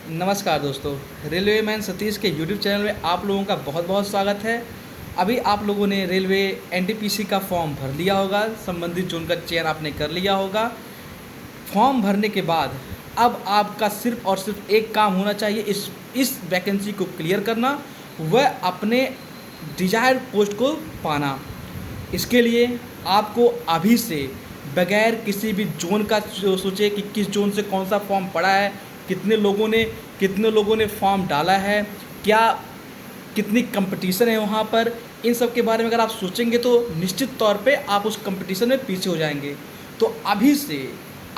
नमस्कार दोस्तों, railway man Satish के यूट्यूब चैनल में आप लोगों का बहुत बहुत स्वागत है। अभी आप लोगों ने रेलवे एनटीपीसी का फॉर्म भर लिया होगा, संबंधित जोन का चयन आपने कर लिया होगा। फॉर्म भरने के बाद अब आपका सिर्फ और सिर्फ एक काम होना चाहिए, इस वैकेंसी को क्लियर करना, वह अपने डिजायर्ड पोस्ट को पाना। इसके लिए आपको अभी से बगैर किसी भी जोन का सोचे कि किस जोन से कौन सा फॉर्म पड़ा है, कितने लोगों ने फॉर्म डाला है, क्या कितनी कंपटीशन है वहाँ पर, इन सब के बारे में अगर आप सोचेंगे तो निश्चित तौर पे आप उस कंपटीशन में पीछे हो जाएंगे। तो अभी से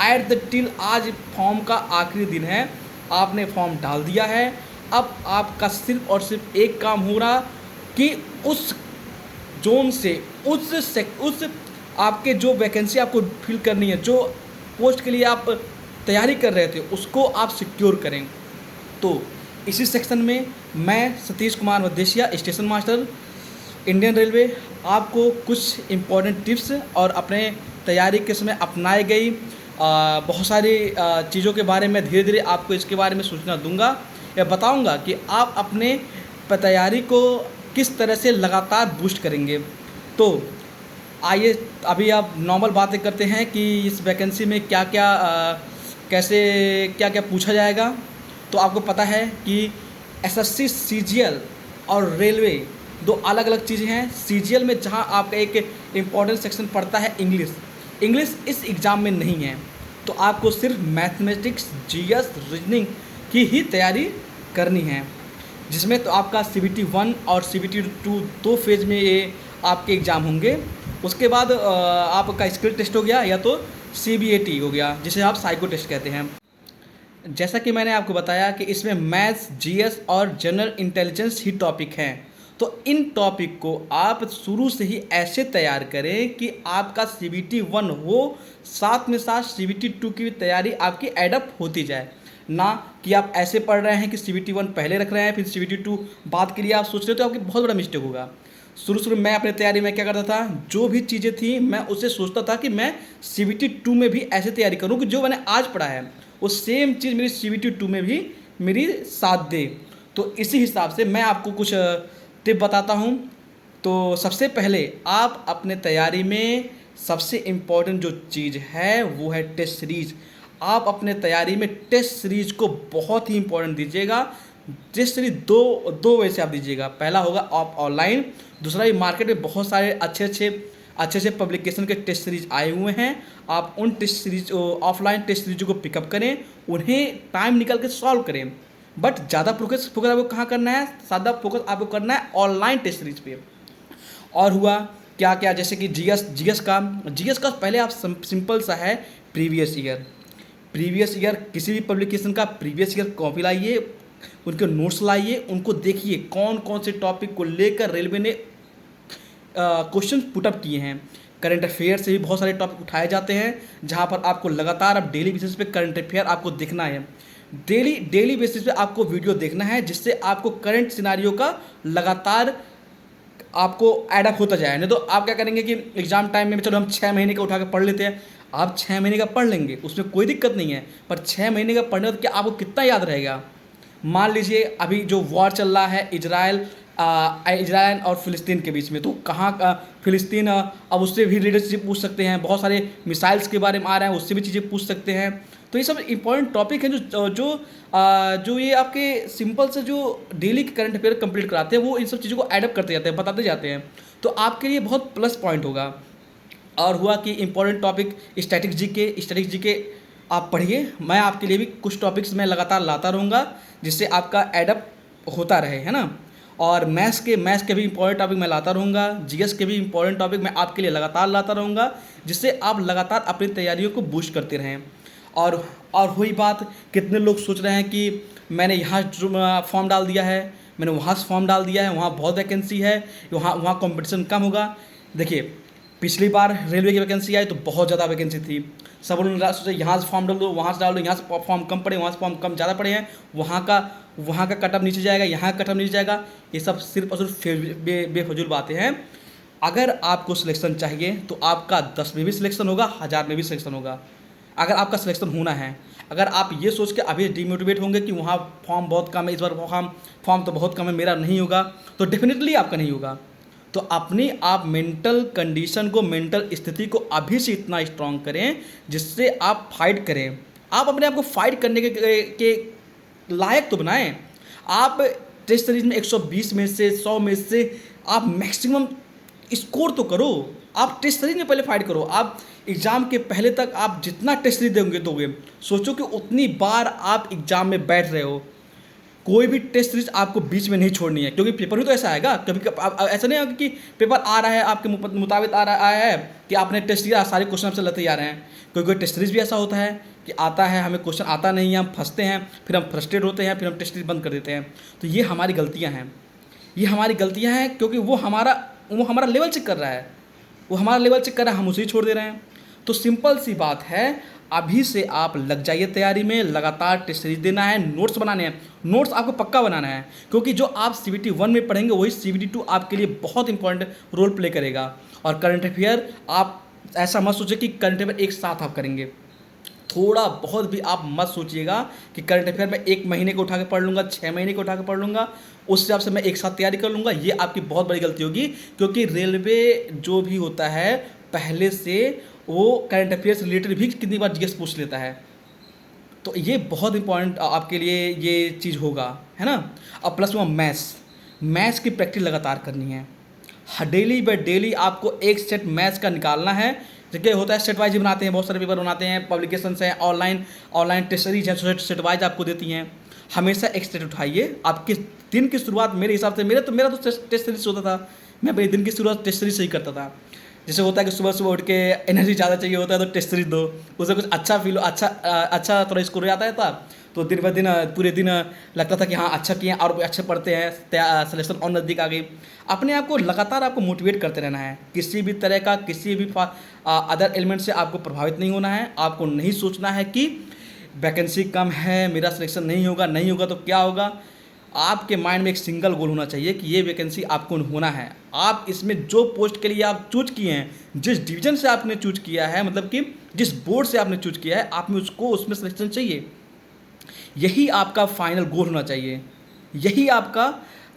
एट द टिल आज फॉर्म का आखिरी दिन है, आपने फॉर्म डाल दिया है। अब आपका सिर्फ और सिर्फ एक काम हो रहा कि उस जोन से उस आपके जो वैकेंसी आपको फिल करनी है, जो पोस्ट के लिए आप तैयारी कर रहे थे, उसको आप सिक्योर करें। तो इसी सेक्शन में मैं Satish Kumar Madeshiya, station master, Indian railway, आपको कुछ इम्पोर्टेंट टिप्स और अपने तैयारी के समय अपनाई गई बहुत सारी चीज़ों के बारे में धीरे धीरे आपको इसके बारे में सूचना दूंगा या बताऊंगा कि आप अपने तैयारी को किस तरह से लगातार बूस्ट करेंगे। तो आइए अभी आप नॉर्मल बातें करते हैं कि इस वैकेंसी में क्या क्या पूछा जाएगा। तो आपको पता है कि एसएससी, सीजीएल और रेलवे दो अलग अलग चीज़ें हैं। सीजीएल में जहां आपका एक इम्पॉर्टेंट सेक्शन पड़ता है इंग्लिश इस एग्ज़ाम में नहीं है, तो आपको सिर्फ मैथमेटिक्स, जीएस, रीजनिंग की ही तैयारी करनी है, जिसमें तो आपका सीबीटी 1 और सीबीटी 2 दो फेज़ में ये आपके एग्ज़ाम होंगे। उसके बाद आपका स्किल टेस्ट हो गया या तो सीबीएटी हो गया, जिसे आप साइको टेस्ट कहते हैं। जैसा कि मैंने आपको बताया कि इसमें मैथ्स, जीएस और जनरल इंटेलिजेंस ही टॉपिक हैं। तो इन टॉपिक को आप शुरू से ही ऐसे तैयार करें कि आपका सीबीटी 1 हो, साथ में साथ सीबीटी 2 की तैयारी आपकी एडअप होती जाए। ना कि आप ऐसे पढ़ रहे हैं कि सीबीटी 1 पहले रख रहे हैं फिर सीबीटी 2 बाद के लिए आप सोच रहे हो, तो आपकी बहुत बड़ा मिस्टेक होगा। शुरू में मैं अपनी तैयारी में क्या करता था, जो भी चीज़ें थी मैं उससे सोचता था कि मैं सीबीटी 2 में भी ऐसे तैयारी करूँ कि जो मैंने आज पढ़ा है वो सेम चीज़ मेरी सीबीटी 2 में भी मेरी साथ दे। तो इसी हिसाब से मैं आपको कुछ टिप बताता हूँ। तो सबसे पहले आप अपने तैयारी में सबसे इम्पोर्टेंट जो चीज़ है वो है टेस्ट सीरीज। आप अपने तैयारी में टेस्ट सीरीज को बहुत ही इम्पोर्टेंट दीजिएगा। टेस्ट सीरीज दो वे से आप दीजिएगा। पहला होगा आप ऑनलाइन, दूसरा ही मार्केट में बहुत सारे अच्छे पब्लिकेशन के टेस्ट सीरीज आए हुए हैं। आप उन test series offline test series को पिकअप करें, उन्हें टाइम निकाल के सॉल्व करें। बट ज़्यादा फोकस आपको कहाँ करना है, ज़्यादा फोकस आपको करना है ऑनलाइन टेस्ट सीरीज पे। और हुआ क्या क्या, जैसे कि जीएस का पहले आप सिंपल सा है, प्रीवियस ईयर किसी भी पब्लिकेशन का प्रीवियस ईयर कॉपी लाइए, उनके नोट्स लाइए, उनको देखिए कौन कौन से टॉपिक को लेकर रेलवे ने क्वेश्चन पुटअप किए हैं। करंट अफेयर से भी बहुत सारे टॉपिक उठाए जाते हैं, जहां पर आपको लगातार अब डेली बेसिस पे करंट अफेयर आपको देखना है। डेली बेसिस पे आपको वीडियो देखना है, जिससे आपको करंट सिनारियो का लगातार आपको एडअप होता जाए। नहीं तो आप क्या करेंगे कि एग्जाम टाइम में चलो हम 6 महीने का उठा के पढ़ लेते हैं। आप 6 महीने का पढ़ लेंगे, उसमें कोई दिक्कत नहीं है, पर 6 महीने का पढ़ने तो क्या आपको कितना याद रहेगा। मान लीजिए अभी जो वॉर चल रहा है इजराइल और फ़िलिस्तीन के बीच में, तो कहाँ फ़िलिस्तीन अब उससे भी लीडरशिप पूछ सकते हैं, बहुत सारे मिसाइल्स के बारे में आ रहे हैं, उससे भी चीज़ें पूछ सकते हैं। तो ये सब इंपॉर्टेंट टॉपिक हैं जो ये आपके सिंपल से जो डेली के करंट अफेयर कंप्लीट कराते हैं, वो इन सब चीज़ों को एडअप करते जाते हैं, बताते जाते हैं। तो आपके लिए बहुत प्लस पॉइंट होगा। और हुआ कि इंपॉर्टेंट टॉपिक स्टैटिक जीके आप पढ़िए। मैं आपके लिए भी कुछ टॉपिक्स मैं लगातार लाता रहूँगा, जिससे आपका एडअप होता रहे, है ना। और मैथ्स के भी इंपॉर्टेंट टॉपिक मैं लाता रहूँगा, जीएस के भी इंपॉर्टेंट टॉपिक मैं आपके लिए लगातार लाता रहूँगा, जिससे आप लगातार अपनी तैयारियों को बूस्ट करते रहें। और हुई बात, कितने लोग सोच रहे हैं कि मैंने यहाँ फॉर्म डाल दिया है, मैंने वहाँ से फॉर्म डाल दिया है, वहाँ बहुत वैकेंसी है, वहाँ कॉम्पिटिशन कम होगा। देखिए, पिछली बार रेलवे की वैकेंसी आई तो बहुत ज़्यादा वैकेंसी थी। सब लोग सोचे यहाँ से फॉर्म डाल दो, वहाँ से डाल दो, यहाँ से फॉर्म कम पड़े, वहाँ से फॉर्म कम ज़्यादा पड़े हैं, वहाँ का कटअप नीचे जाएगा, यहाँ का कटअप नीचे जाएगा। ये सब सिर्फ और सिर्फ बेफजूल बातें हैं। अगर आपको सिलेक्शन चाहिए तो आपका 10 में भी सिलेक्शन होगा, 1000 में भी सिलेक्शन होगा। अगर आपका सिलेक्शन होना है, अगर आप ये सोच के अभी डिमोटिवेट होंगे कि वहाँ फॉर्म बहुत कम है, इस बार फॉर्म तो बहुत कम है, मेरा नहीं होगा, तो डेफिनेटली आपका नहीं होगा। तो अपनी आप मेंटल कंडीशन को, मेंटल स्थिति को अभी से इतना स्ट्रांग करें जिससे आप फाइट करें। आप अपने आप को फाइट करने के लायक तो बनाएं। आप टेस्ट सीरीज में 120 में से 100 में से आप मैक्सिमम स्कोर तो करो। आप टेस्ट सीरीज में पहले फाइट करो। आप एग्ज़ाम के पहले तक आप जितना टेस्ट सीरीज दोगे सोचो कि उतनी बार आप एग्ज़ाम में बैठ रहे हो। कोई भी टेस्ट सीरीज आपको बीच में नहीं छोड़नी है, क्योंकि पेपर भी तो ऐसा आएगा। कभी ऐसा नहीं होगा कि पेपर आ रहा है आपके मुताबिक आ रहा है कि आपने टेस्ट दिया, सारे क्वेश्चन आपसे लेते ही आ रहे हैं। कोई टेस्ट सीरीज भी ऐसा होता है कि आता है, हमें क्वेश्चन आता नहीं है, हम फंसते हैं, फिर हम फ्रस्ट्रेट होते हैं, फिर हम टेस्ट सीरीज बंद कर देते हैं। तो ये हमारी गलतियाँ हैं, ये हमारी गलतियाँ हैं, क्योंकि वो हमारा लेवल चेक कर रहा है, वो हमारा लेवल चेक कर रहा है, हम उसे ही छोड़ दे रहे हैं। तो सिंपल सी बात है, अभी से आप लग जाइए तैयारी में। लगातार टेस्ट सीरीज देना है, नोट्स बनाने हैं, नोट्स आपको पक्का बनाना है, क्योंकि जो आप CBT 1 में पढ़ेंगे वही CBT 2 आपके लिए बहुत इंपॉर्टेंट रोल प्ले करेगा। और करंट अफेयर आप ऐसा मत सोचिए कि करंट अफेयर एक साथ आप करेंगे। थोड़ा बहुत भी आप मत सोचिएगा कि करंट अफेयर में 1 महीने को उठा के पढ़ लूँगा, 6 महीने को उठा के पढ़ लूँगा, उस हिसाब से मैं एक साथ तैयारी कर लूँगा। ये आपकी बहुत बड़ी गलती होगी, क्योंकि रेलवे जो भी होता है पहले से वो करंट अफेयर से रिलेटेड भी कितनी बार GS पूछ लेता है। तो ये बहुत इंपॉर्टेंट आपके लिए ये चीज़ होगा, है ना। अब प्लस वो मैथ्स की प्रैक्टिस लगातार करनी है। डेली बाय डेली आपको एक सेट मैथ्स का निकालना है। जगह होता है सेट वाइज ही बनाते हैं, बहुत सारे पेपर बनाते हैं, पब्लिकेशंस हैं, ऑनलाइन टेस्ट सीरीज हैं, सेट वाइज आपको देती हैं। हमेशा एक सेट उठाइए। आपके दिन की शुरुआत मेरे हिसाब से मेरा तो टेस्ट सीरीज होता था, मैं अपने दिन की शुरुआत टेस्ट सीरीज से ही करता था। जैसे होता है कि सुबह सुबह उठ के एनर्जी ज़्यादा चाहिए होता है तो टेस्ट सीरीज दो, उससे कुछ अच्छा फील अच्छा थोड़ा स्कोर हो जाता है था। तो दिन ब दिन पूरे दिन लगता था कि हाँ अच्छा किए और अच्छे पढ़ते हैं, सिलेक्शन और नज़दीक आ गई। अपने आप को लगातार आपको मोटिवेट करते रहना है। किसी भी तरह का किसी भी अदर एलिमेंट से आपको प्रभावित नहीं होना है। आपको नहीं सोचना है कि वैकेंसी कम है, मेरा सिलेक्शन नहीं होगा तो क्या होगा। आपके माइंड में एक सिंगल गोल होना चाहिए कि ये वैकेंसी आपको होना है। आप इसमें जो पोस्ट के लिए आप चूज किए हैं, जिस डिवीज़न से आपने चूज किया है, मतलब कि जिस बोर्ड से आपने चूज किया है, आप में उसको उसमें सिलेक्शन चाहिए। यही आपका फाइनल गोल होना चाहिए, यही आपका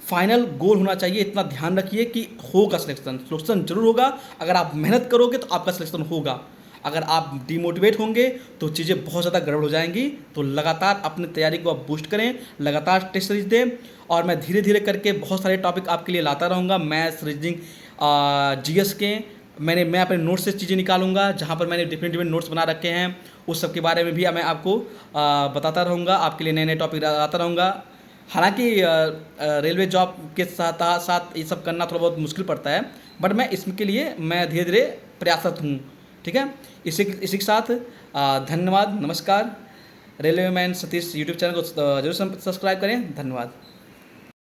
फाइनल गोल होना चाहिए। इतना ध्यान रखिए कि होगा सिलेक्शन जरूर होगा। अगर आप मेहनत करोगे तो आपका सिलेक्शन होगा। अगर आप डिमोटिवेट होंगे तो चीज़ें बहुत ज़्यादा गड़बड़ हो जाएंगी। तो लगातार अपनी तैयारी को आप बूस्ट करें, लगातार टेस्ट सीरीज दें, और मैं धीरे धीरे करके बहुत सारे टॉपिक आपके लिए लाता रहूँगा। मैथ्स, रीजनिंग, GS के मैं अपने नोट्स से चीज़ें निकालूंगा, जहाँ पर मैंने डिफरेंट नोट्स बना रखे हैं, उस सब के बारे में भी मैं आपको बताता रहूँगा। आपके लिए नए नए टॉपिक लाता रहूँगा। हालांकि रेलवे जॉब के साथ ये सब करना थोड़ा बहुत मुश्किल पड़ता है, बट मैं इसके लिए मैं धीरे धीरे प्रयासरत हूँ। ठीक है, इसी के साथ धन्यवाद, नमस्कार। Railway man Satish YouTube channel को जरूर सब्सक्राइब करें। धन्यवाद।